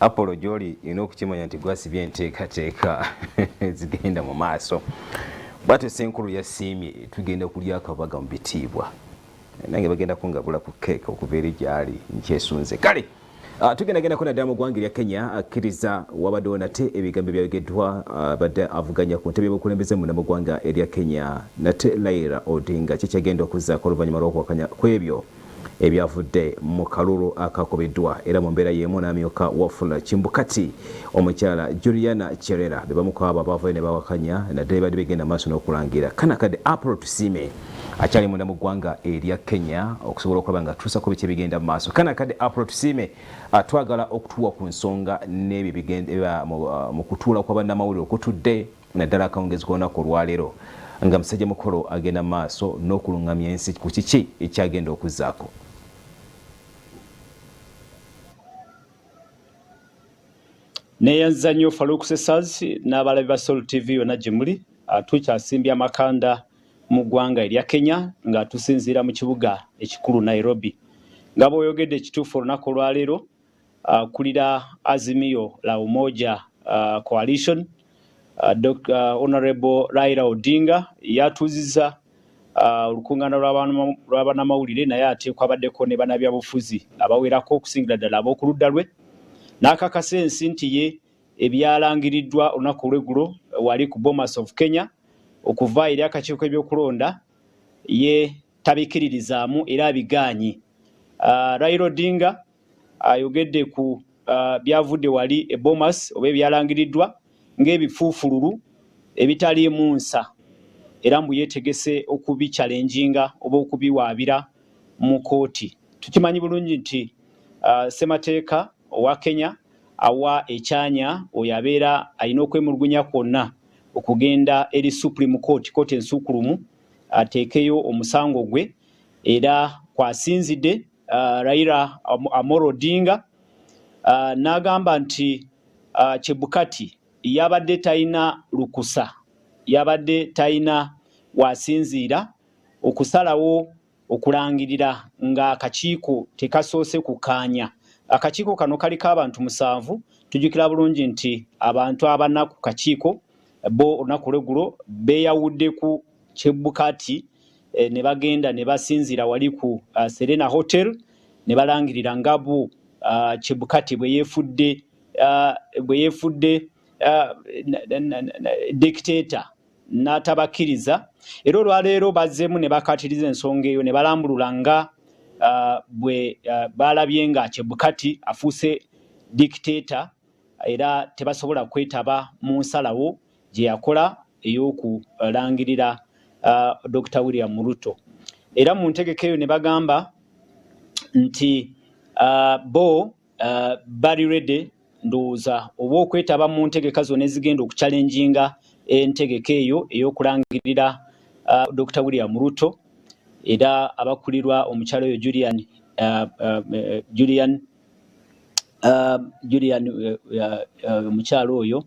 Apollo Joli okukimanya nti gwasibye enteekateeka zigenda mu maaso. Bwatyo Ssenkulu yasiimye tugenda kulya akabaga mu bitiibwa. Nange bagenda kungabula ku keeka okuva eri gyali nkyesunze. Kale tugendagenda naddala mu ggwanga erya Kenya akkiriza wabaddewo nate ebigambo byayogeddwa badde avuganya ku ntebe y'obukulembeze mu ggwanga erya Kenya nate Raila Odinga kikyagenda okuzzaako oluvannyuma lw'okuwakanya kw'ebyo ebyavudde mu kalulu akakobeddwa era mu mbeera y'emu n'amyuka Wafula Kimbukati omukyala Juliana Cherera be bamu ku abo abaavayo ne bawakanya naddala badde begenda maaso n'okulangira kanakadde Apollo Tusime akyali munda mu ggwanga erya Kenya okusobola okulaba nga atuusako biki ebigenda mu maaso. Kanakadde Apollo Tusime twagala okutuwa ku nsonga n'ebyo bigenda mu kutuula kwa bannamawulire okutudde naddala akawungezi k'olunaku olwaleero nga musajja mukolo agenda maaso n'okulungamya ensi ku kiki ekyagenda okuzzaako. Neyanza nnyo Farouk Sesaz n'abalabi ba Soul TV yonna gye muli tukyasimbye amakanda mu ggwanga erya Kenya nga tusinziira mu kibuga ekikulu Nairobi. Nga bw'oyogedde ekituufu olunaku olwaleero kulira Azimio la Umoja Coalition Honorable Raila Odinga yatuuzizza olukungaana lw'abannamawulire naye ate kwabaddeko ne bannabyabufuzi abawerako okusingira ddala ab'oku ludda lwe. N'akakasa ensi nti ye ebyalangiriddwa olunaku olw'eggulo wali ku Bomas of Kenya okuva eri akakiiko k'ebyokulonda ye tabikkiririzaamu era abigaanye. Raila Odinga ayogedde ku byavudde wali e Bomas oba ebyalangiriddwa ng'ebifuufululu ebitaliimu nsa era mbu yeetegese okubichallenginga oba okubiwaabira mu kooti. Tukimanyi bulungi nti ssemateeka owa Kenya awa ekyanya oyo abeera alina okwemulugunya kwonna okugenda eri Supreme Court, kooti ensuukulumu ateekeyo omusango gwe era kwasinzidde Raila Amolo Odinga n'agamba nti Chebukati yabadde talina lukusa, yabadde talina wasinziira okusalawo okulangirira nga akakiiko tekasoose kukaanya. Akakiiko kano kaliko abantu 7. Tujjukira bulungi nti abantu abana ku kakiiko bo olunaku lw'eggulo beeyawudde ku Chebukati ne bagenda ne basinziira wali ku Serena Hotel ne balangirira nga bo Chebukati bwe yeefudde dictator n'atabakkiriza. Era olwaleero bazzeemu ne bakatiriza ensonga eyo ne balambulula nga bwe balabye nga Chebukati afuuse dictator era tebasobola kwetaba mu nsalawo gye yakola ey'okulangirira Dr. William Ruto. Era mu ntegeka eyo ne bagamba nti bo bali ready ndowooza oba okwetaba mu ntegeka zonna ezigenda okuchallenginga entegeka eyo ey'okulangirira Dr. William Ruto era abakulirwa omukyalo oyo Julian omukyalo oyo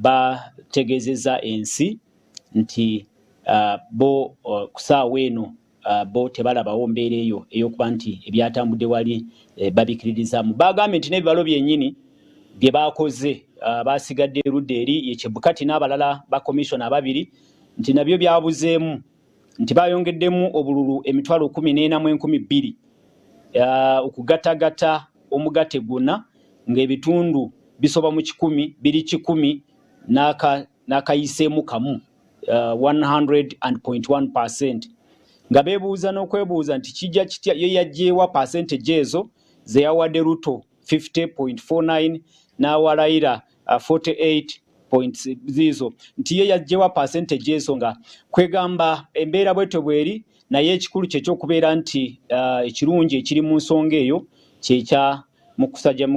bategeezezza ensi nti bo kusaawa eno bo tebalabawo mbeera eyo ey'okuba nti ebyatambudde wali babikkiririzaamu. Bagambye nti n'ebibalo byennyini bye baakoze basigadde erudda eri ye Chebukati n'abalala ba komishona 2 nti nabyo byabuzeemu nti bayongeddemu obululu emitwalo 14,200 okugatagata omugate gwonna ng'ebitundu bisoba mu 100 biri 100 n'akayiseemu kamu 100.1%. nga beebuuza n'okwebuuza nti kijja kitya ye yaggyeewa percentage ezo ze yawadde Ruto 50.49 n'awa Raila 48.0 nti ye yaggyeewa percentage ezo nga kwegamba embeera bwetyo bweri naye ekikulu kye ky'okubeera nti ekirungi ekiri mu nsonga eyo kyekya musajja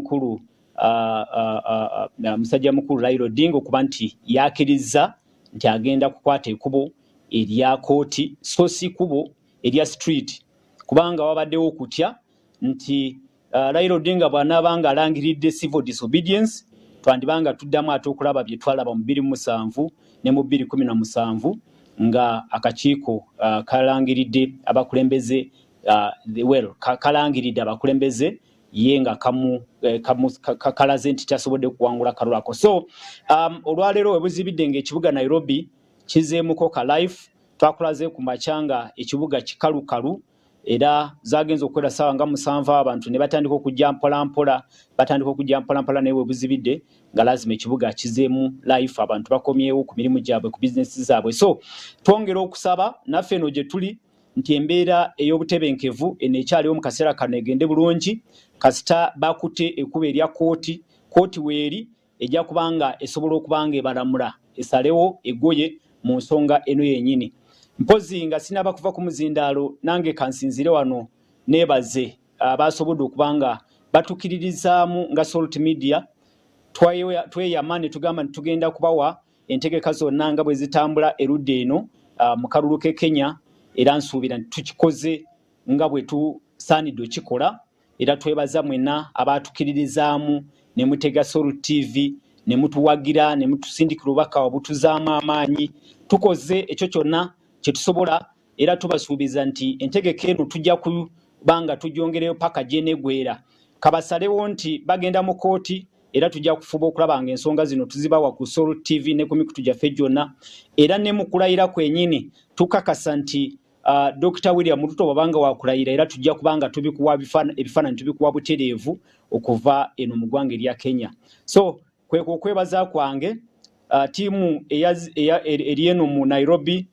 mukulu Raila Odinga okuba nti yakkiriza nti agenda kukwata ekkubo erya kooti so si kubo erya street kubanga wabaddewo okutya nti Raila Odinga bw'anaabanga alangiridde civil disobedience twandibanga tuddamu ate okulaba bye twalaba mu 2007 ne mu 2017 nga akakiiko kalangiridde abakulembeze kalangiridde abakulembeze ye nga kalaze nti kyasobodde kuwangula kalulu ako. So olwaleero webuzibidde ng'ekibuga Nairobi kizeemuko ka life, twakulaze ku makyanga ekibuga kikalukalu era zagenza okukwera ssaawa nga 7 abantu ne batandika okujja mpolampola naye webuzibidde nga lazima ekibuga kizeemu life, abantu bakomyewo ku mirimu gyabwe, ku bizinesi zaabwe. So twongera okusaba naffe eno gye tuli nti embeera ey'obutebenkevu eneekyaliwo mu kaseera kano egende bulungi, kasita bakutte ekkuba erya kooti weeri ejja kubanga esobola okubanga ebalamula esalewo egoye mu nsonga eno yennyini. Mpozi nga sinaba kuva ku muzindaalo nange kansinzire wano neebaze abasobodde okubanga batukiririzaamu nga Salt Media tweyama ne tugamba nti tugenda kubawa entegeka zonna nga bwe zitambula erudde eno mu kalulu k'e Kenya, era nsuubira nti tukikoze nga bwe tusaanidde okikola, era twebaza mwenna abatukiririzaamu ne mutega Salt TV ne mutuwagira ne mutusindikira obubaka obutuzaamu amaanyi. Tukoze ekyo kyonna kye tusobola era tubasuubiza nti entegeka eno tujja kubanga tugyongereyo paka gyenegwera. Kabasalewo nti bagenda mu kooti era tujja kufuba okulaba nga ensonga zino tuzibawa ku Salt TV ne ku mikutu gyaffe gyonna, era ne mu kulayira kwennyini tukakasa nti Dr. William Ruto bw'abanga wakulayira era tujja kubanga tubikuwa ebifaananyi tubikuwa butereevu okuva eno mu ggwanga erya Kenya. So kweko okwebaza kwange tiimu eri eno mu Nairobi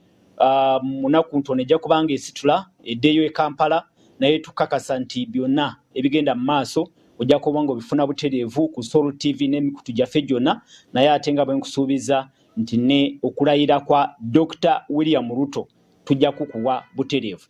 munaku ntono ejja kubanga esitula eddeyo e Kampala, naye tukakasa nti byonna ebigenda mu maaso ojja kuba nga obifuna butereevu ku Salt TV n'emikutu gyaffe gyonna, naye ate nga bwe nkusuubiza nti ne okulayira kwa Dr. William Ruto tujja kukuwa butereevu.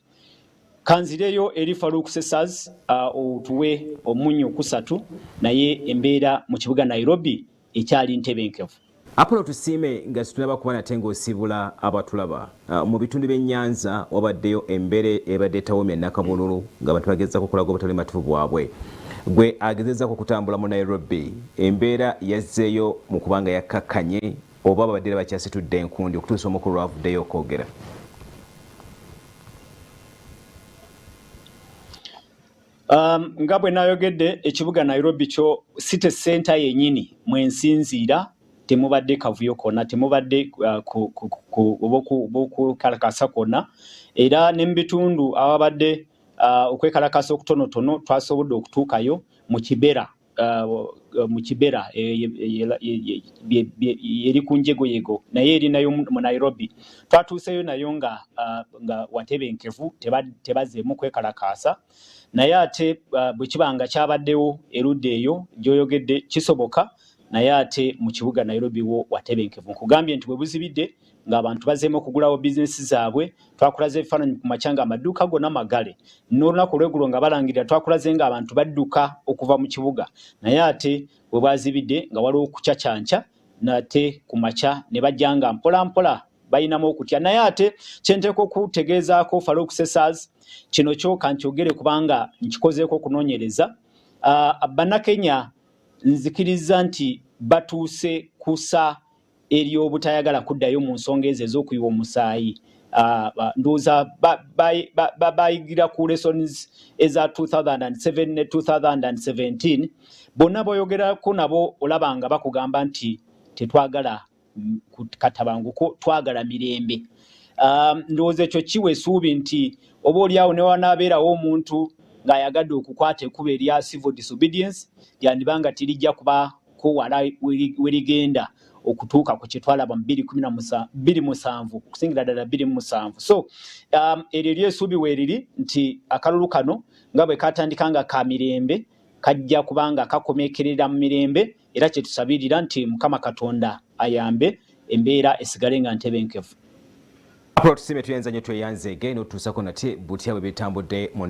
Kanzireyo eri Farouk Sesaz otuwe omunyo 3 naye embeera mu kibuga Nairobi ekyali ntebenkevu. Apollo tusiime nga tunaba kuba nate ng'osibula abatulaba mu bitundu by'Enyanza wabaddeyo embeera ebadde etawomya Nakabululu ng'abantu bagezaako okulaga obutali matuufu bwabwe. Gwe agezezaako kutambula mu Nairobi, embeera yazzeeyo mu kubanga yakkakkanye oba babadde bakyasitudde enkundi okutuusa omukulu lwavuddeyo okwogera? Nga bwe nayogedde ekibuga Nairobi kyo city center yennyini mwensinziira, temubadde kavuyo konna, temubadde okukalakasa konna, era ne mu bitundu ababadde okwekalakasa okutonotono twasobodde okutuukayo mu Kibera eri ku Njegoyego naye eri nayo mu Nairobi. Twatuuseyo nayo nga watebenkevu, tebazeemu kwekalakasa, naye ate bwe kibanga kyabaddewo erudde eyo gy'oyogedde kisoboka, naye ate mu kibuga Nairobi wo watebenkevu. Nkugambye nti bwe buzibidde ng'abantu bazeemu okugulawo bizinesi zaabwe, twakulaze ebifaananyi ku makyanga amaduuka gonna magale, n'olunaku olweggulo nga balangirira twakulaze ng'abantu badduka okuva mu kibuga, naye ate bwe bwazibidde nga waliwo okucacyanca nate ku makya ne bajja nga mpolampola bayinamu okutya. Naye ate kyenteeka okutegeezaako Farouk Sesaz, kino kyo kankyogere kubanga nkikozeeko okunoonyereza, Bannakenya nzikiriza nti batuuse kusa eri obutayagala kuddayo mu nsonga ezo ez'okuyiwa omusaayi. Ndowooza bayigira ku lessons eza 2007 ne 2017, bonna boyogerako nabo olaba nga bakugamba nti tetwagala katabanguko, twagala mirembe. Ndowooza ekyo kiwa essuubi nti oba oliawo ne wanaabeerawo omuntu ng'ayagadde okukwata ekkuba erya civil disobedience, lyandibanga tirijja kubaako wala werigenda okutuuka ku kyetwalaba mu 2017 okusingira ddala 2007. So eryo ly'essuubi weeriri nti akalulu kano nga bwe katandika nga ka mirembe kajja kubanga kakomekerera mu mirembe, era kye tusabirira nti Mukama Katonda ayambe embeera esigale nga ntebenkevu. Apollo tusiime tuyenza nnyo tweyanzeege n'otuusako nate butya bwe bitambudde mu